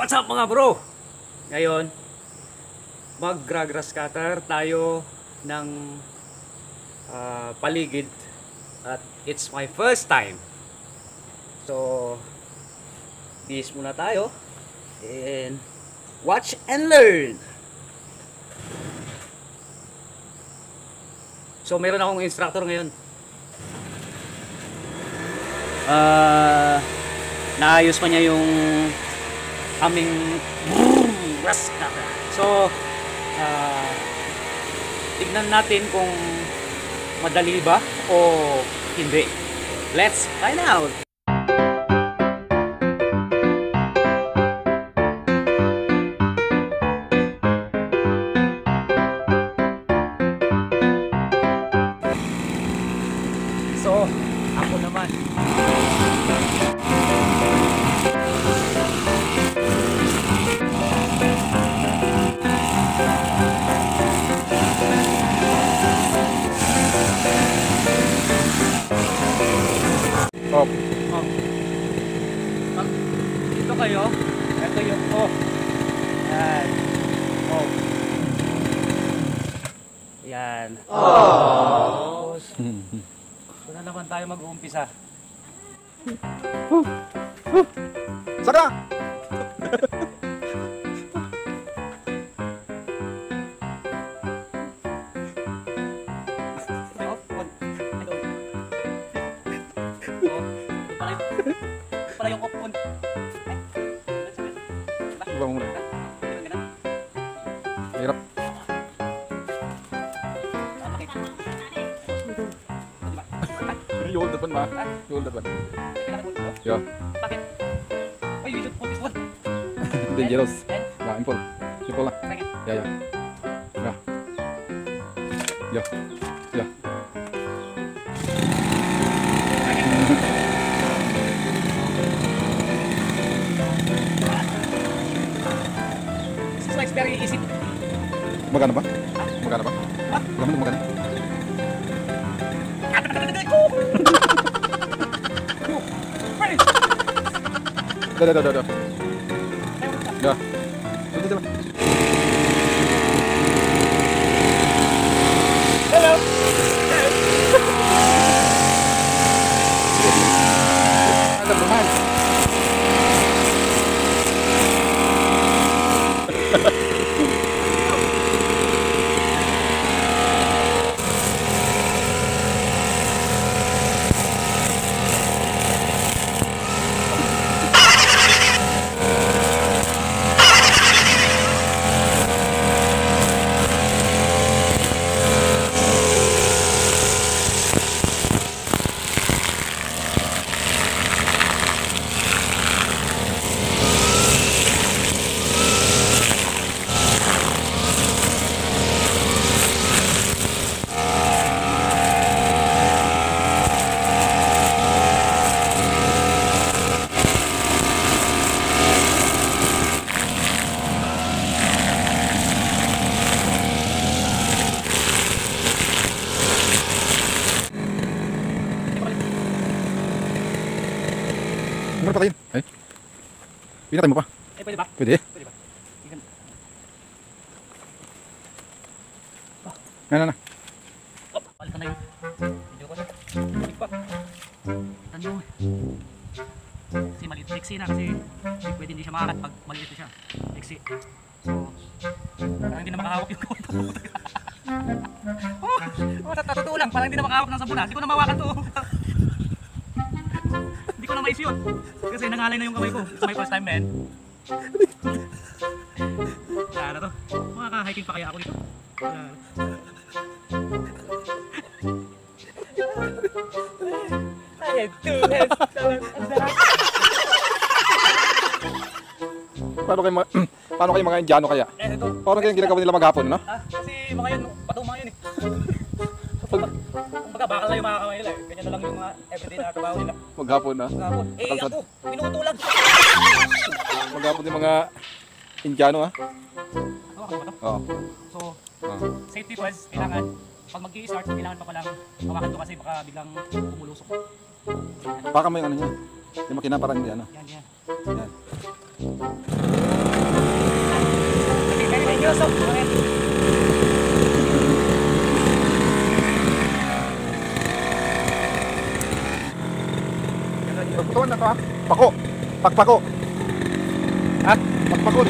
What's up mga bro? Ngayon, mag-grass cutter tayo ng paligid at it's my first time. So, bis muna tayo and watch and learn. So, meron akong instructor ngayon. Naayos pa niya yung aming grass cutter. So, tignan natin kung madali ba o hindi. Let's find out! So, ako naman. Off. Pag dito kayo, ito yung off. Yan. Off. Yan. Tapos, ito na naman tayo mag-uumpisa. Saka! Off, on. Ito on. Off. Ito pala yung off on. Iba mo muna. Hirap. You hold that one, ma. You hold that one. Yeah. Bakit? Oh, you should pull this one. Dangerous. Yeah, impul. You pull na. Second. Yeah, yeah. Yeah. Yeah. Yeah. This is like very easy. Magana ba? Magana ba? Alam mo magana? Da. Yeah. Dito lang. Hello. Agad naman. Ano patayin? Ay. Pinatay mo pa. Eh, pwede ba? Pwede. Pwede ba? Na. Oh, balikan na yun. Hindi ko pa. Balik pa. Tanyo. Kasi maliit liksi na kasi pwede hindi siya makakat pag maliit na siya. Liksi. So, parang hindi na makahawak yung kawat mo. Oh, totoo lang. Parang hindi na makahawak ng sabuna. Hindi ko na mawakan to. Hindi ko na maisiyot. Kasi nangalay na yung kamay ko. It's my first time, man. Ano to? Makaka-hiking pa kaya ako dito? I have two heads. Paano kayo mga Indiano kaya? Eh, ito. Parang kayong ginagawa nila maghapon, no? Kasi mga yun, patong mga yun eh. Kumbaga, bakal na yung mga kamay nila eh. Ganyan na lang yung mga everyday na trabaho nila. Maghapon, na. Kapon. Eh, Kalsad. ako, minuto lang. Maghapon yung mga Indiano, ha? Hawakan mo ba ito? Oo. So, Oh. safety first, kailangan, pag mag-i-start, kailangan pa palang hawakan to kasi baka biglang umulusok. Baka mo yung ano niya. Yung makina parang hindi ano. Yan. Yan. sa mga Pagputuan na to ha. Pako. Pagpako. Ha? Pagpako.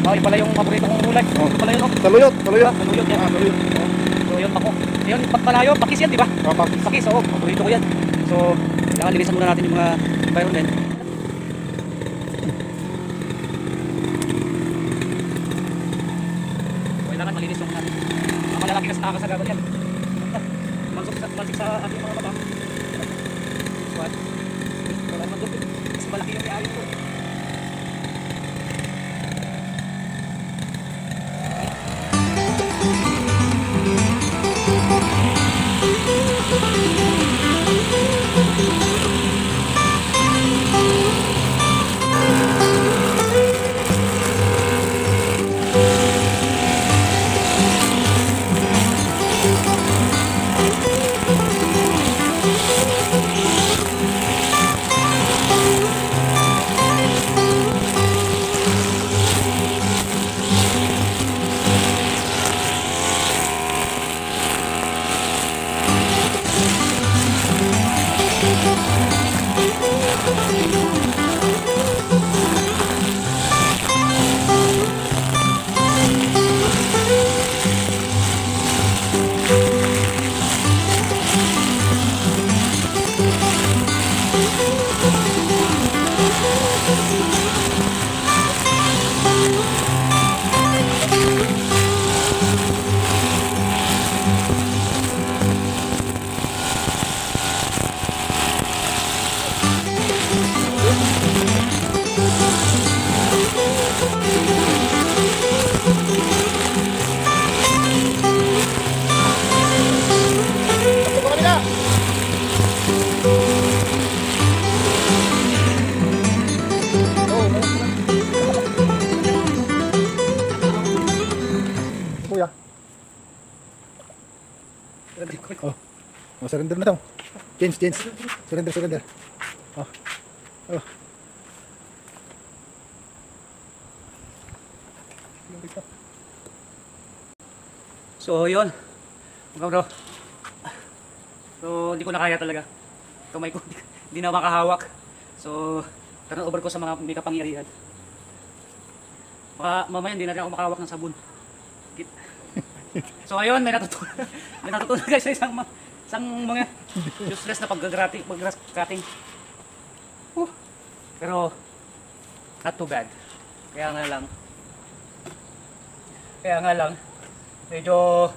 Oh, yun pala yung paborito kong kulay. Oh. Ito pala yun, oh. Saluyot. Saluyot. Saluyot yan. Saluyot. So yun ako. Yun, pag malayo, pakis yan, di ba? Kapag. Pakis, oo. Paborito ko yan. So, kailangan linisan muna natin yung mga environment. Kailangan malinis yung natin. Mga malalaki kasi nakakasagawan yan. Mansik sa ating mga baba. What? Wala naman doon. Mas malaki yung iayon ko. Kuya. Oh. Oh, surrender na daw. Change. Surrender. Oh. Oh. So yun mga bro, so hindi ko na kaya talaga, kamay ko hindi na makahawak, so turn over ko sa mga may kapangyarihan. Baka mamaya hindi na rin ako makahawak ng sabon. So ayun, may natutunan guys sa isang mga useless na pag-grass cutting. Pero not too bad, kaya nga lang medyo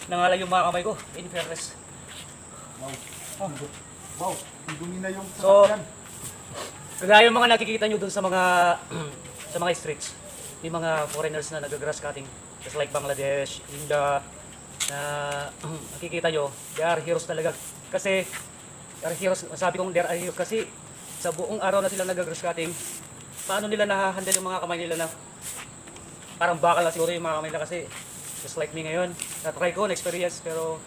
nangalay yung mga kamay ko, in fairness. Wow. Dumi na yung So, sasakyan. kagaya yung mga nakikita nyo dun sa mga sa mga streets, yung mga foreigners na nag-grass cutting, just like Bangladesh, India, na nakikita nyo, they are heroes talaga. Kasi, they are heroes, sabi kong they are heroes kasi sa buong araw na sila nag-grass cutting, paano nila nahahandle yung mga kamay nila na parang bakal lang siguro yung mga kamay nila, kasi just like me ngayon, na-try ko, na-experience, pero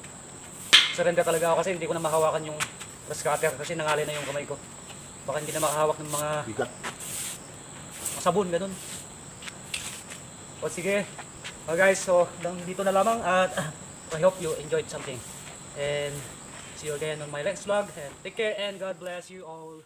surrender talaga ako kasi hindi ko na mahawakan yung grass cutter kasi nangalay na yung kamay ko. Baka hindi na makahawak ng mga Bigat. sabon, ganun. O sige, guys, so dito na lamang at I hope you enjoyed something. And see you again on my next vlog. And take care and God bless you all.